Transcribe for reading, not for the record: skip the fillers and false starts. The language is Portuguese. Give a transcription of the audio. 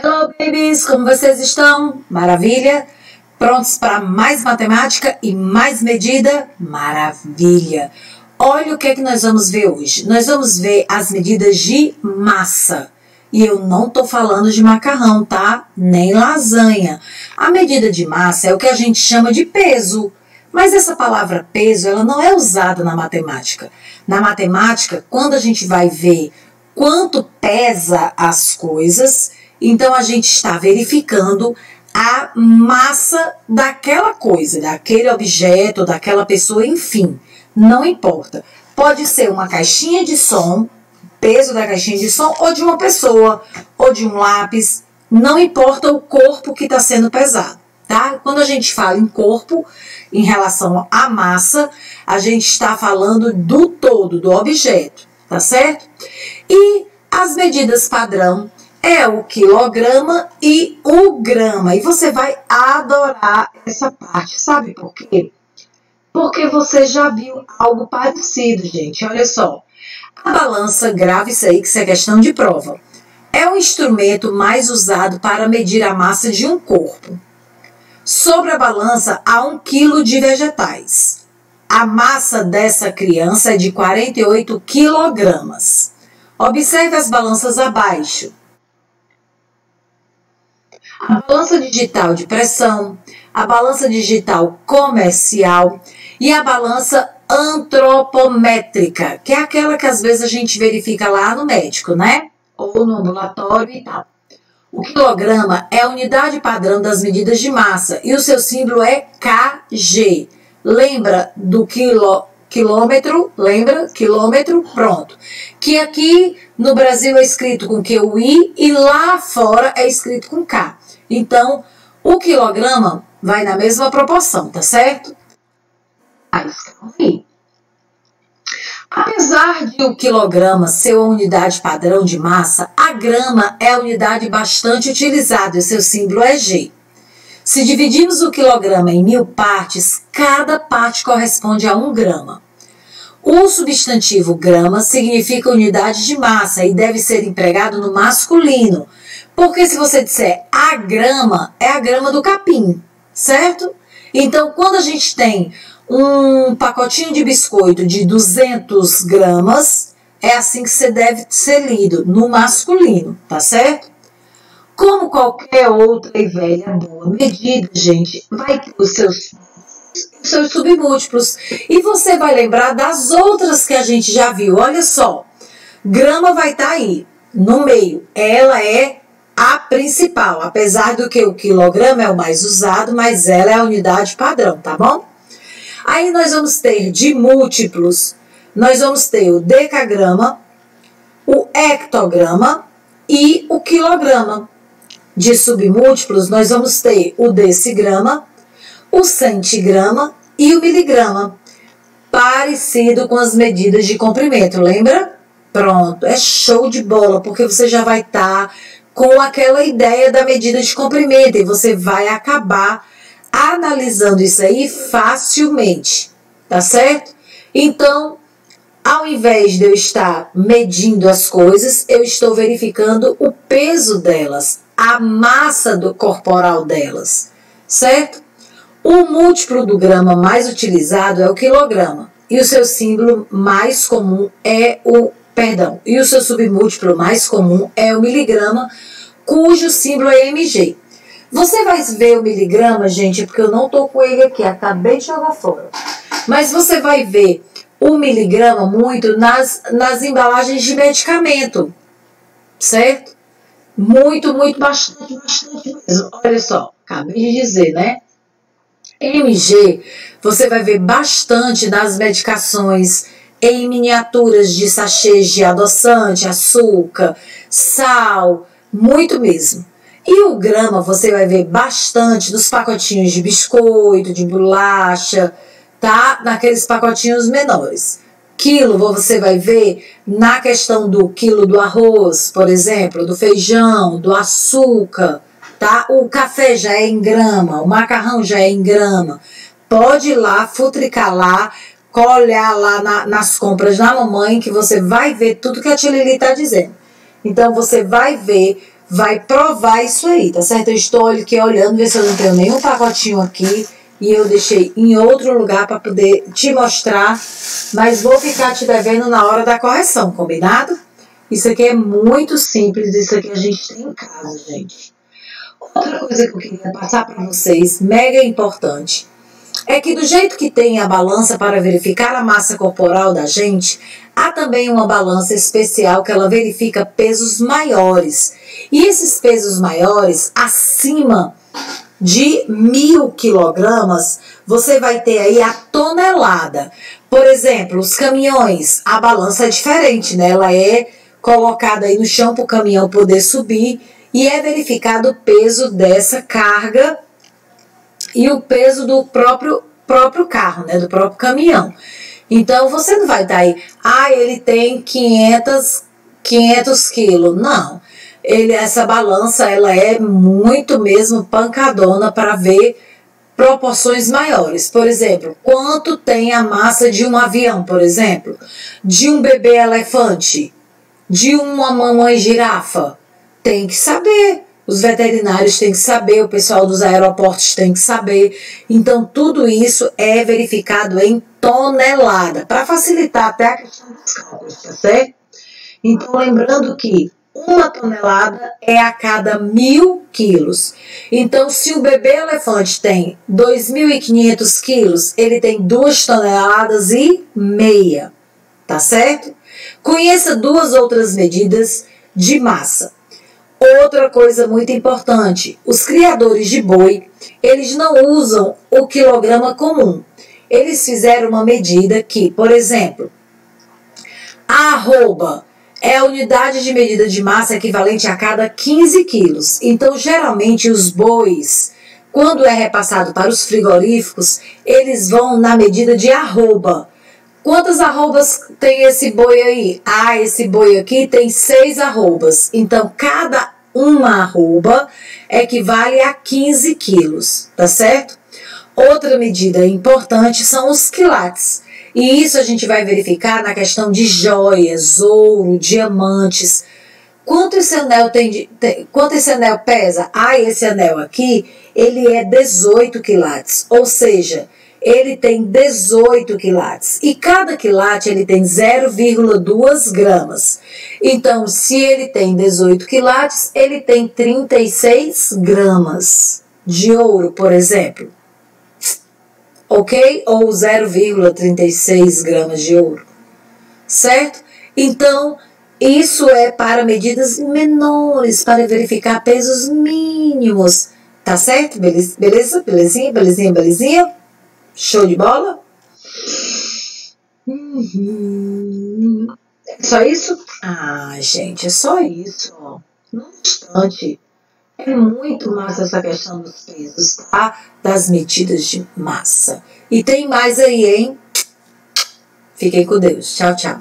Hello, babies! Como vocês estão? Maravilha? Prontos para mais matemática e mais medida? Maravilha! Olha o que é que nós vamos ver hoje. Nós vamos ver as medidas de massa. E eu não estou falando de macarrão, tá? Nem lasanha. A medida de massa é o que a gente chama de peso. Mas essa palavra peso, ela não é usada na matemática. Na matemática, quando a gente vai ver quanto pesa as coisas, então a gente está verificando a massa daquela coisa, daquele objeto, daquela pessoa, enfim, não importa. Pode ser uma caixinha de som, peso da caixinha de som, ou de uma pessoa, ou de um lápis, não importa o corpo que está sendo pesado, tá? Quando a gente fala em corpo, em relação à massa, a gente está falando do todo, do objeto, tá certo? E as medidas padrão é o quilograma e o grama. E você vai adorar essa parte, sabe por quê? Porque você já viu algo parecido, gente. Olha só, a balança, grave isso aí, que isso é questão de prova. É o instrumento mais usado para medir a massa de um corpo. Sobre a balança, há 1 quilo de vegetais. A massa dessa criança é de 48 quilogramas. Observe as balanças abaixo. A balança digital de pressão, a balança digital comercial e a balança antropométrica, que é aquela que às vezes a gente verifica lá no médico, né? Ou no ambulatório e tal. O quilograma é a unidade padrão das medidas de massa e o seu símbolo é kg. Lembra do quilômetro? Lembra? Quilômetro? Pronto. Que aqui no Brasil é escrito com QI e lá fora é escrito com K. Então, o quilograma vai na mesma proporção, tá certo? Aí. Apesar de o quilograma ser a unidade padrão de massa, a grama é a unidade bastante utilizada e seu símbolo é G. Se dividirmos o quilograma em 1000 partes, cada parte corresponde a 1 grama. O substantivo grama significa unidade de massa e deve ser empregado no masculino, porque se você disser a grama, é a grama do capim, certo? Então, quando a gente tem um pacotinho de biscoito de 200 gramas, é assim que você deve ser lido, no masculino, tá certo? Como qualquer outra e velha boa medida, gente, vai ter os seus submúltiplos. E você vai lembrar das outras que a gente já viu. Olha só, grama vai estar aí, no meio. Ela é a principal, apesar do que o quilograma é o mais usado, mas ela é a unidade padrão, tá bom? Aí nós vamos ter de múltiplos, nós vamos ter o decagrama, o hectograma e o quilograma. De submúltiplos, nós vamos ter o decigrama, o centigrama e o miligrama, parecido com as medidas de comprimento, lembra? Pronto, é show de bola, porque você já vai estar com aquela ideia da medida de comprimento e você vai acabar analisando isso aí facilmente, tá certo? Então, ao invés de eu estar medindo as coisas, eu estou verificando o peso delas, a massa corporal delas, certo? O múltiplo do grama mais utilizado é o quilograma e o seu símbolo mais comum é e o seu submúltiplo mais comum é o miligrama, cujo símbolo é mg. Você vai ver o miligrama, gente, porque eu não estou com ele aqui, acabei de jogar fora. Mas você vai ver o miligrama muito nas embalagens de medicamento, certo? Muito, bastante mesmo. Olha só, acabei de dizer, né? mg, você vai ver bastante nas medicações em miniaturas de sachês de adoçante, açúcar, sal, muito mesmo. E o grama você vai ver bastante nos pacotinhos de biscoito, de bolacha, tá? Naqueles pacotinhos menores. Quilo você vai ver na questão do quilo do arroz, por exemplo, do feijão, do açúcar, tá? O café já é em grama, o macarrão já é em grama. Pode ir lá, futricar lá, olhar lá nas compras da mamãe que você vai ver tudo que a tia Lili está dizendo. Então, você vai ver vai provar isso aí, tá certo? Eu estou aqui olhando, ver se eu não tenho nenhum pacotinho aqui e eu deixei em outro lugar para poder te mostrar, mas vou ficar te devendo na hora da correção, combinado? Isso aqui é muito simples, isso aqui a gente tem em casa, gente. Outra coisa que eu queria passar para vocês, mega importante, é que do jeito que tem a balança para verificar a massa corporal da gente, há também uma balança especial que ela verifica pesos maiores. E esses pesos maiores, acima de 1.000 quilogramas, você vai ter aí a tonelada. Por exemplo, os caminhões, a balança é diferente, né? Ela é colocada aí no chão para o caminhão poder subir e é verificado o peso dessa carga e o peso do próprio carro, né? Do próprio caminhão. Então, você não vai estar aí, ele tem 500 quilos. Não. Essa balança, ela é muito mesmo pancadona para ver proporções maiores. Por exemplo, quanto tem a massa de um avião, por exemplo, de um bebê elefante, de uma mamãe girafa. Tem que saber. Os veterinários têm que saber, o pessoal dos aeroportos tem que saber. Então, tudo isso é verificado em tonelada, para facilitar até a questão dos cálculos, tá certo? Então, lembrando que 1 tonelada é a cada 1.000 quilos. Então, se o bebê elefante tem 2.500 quilos, ele tem 2,5 toneladas, tá certo? Conheça 2 outras medidas de massa. Outra coisa muito importante, os criadores de boi, eles não usam o quilograma comum. Eles fizeram uma medida que, por exemplo, a arroba é a unidade de medida de massa equivalente a cada 15 quilos. Então, geralmente, os bois, quando é repassado para os frigoríficos, eles vão na medida de arroba. Quantas arrobas tem esse boi aí? Esse boi aqui tem 6 arrobas. Então, cada uma arroba equivale a 15 quilos, tá certo? Outra medida importante são os quilates. E isso a gente vai verificar na questão de joias, ouro, diamantes. Quanto esse anel quanto esse anel pesa? Esse anel aqui, ele é 18 quilates, ou seja, ele tem 18 quilates e cada quilate ele tem 0,2 gramas. Então, se ele tem 18 quilates, ele tem 36 gramas de ouro, por exemplo. Ok? Ou 0,36 gramas de ouro. Certo? Então, isso é para medidas menores, para verificar pesos mínimos. Tá certo? Beleza? Belezinha, belezinha, belezinha? Show de bola? Só isso? Gente, é só isso. Ó. No instante, é muito massa essa questão dos pesos, tá? Das medidas de massa. E tem mais aí, hein? Fiquem com Deus. Tchau, tchau.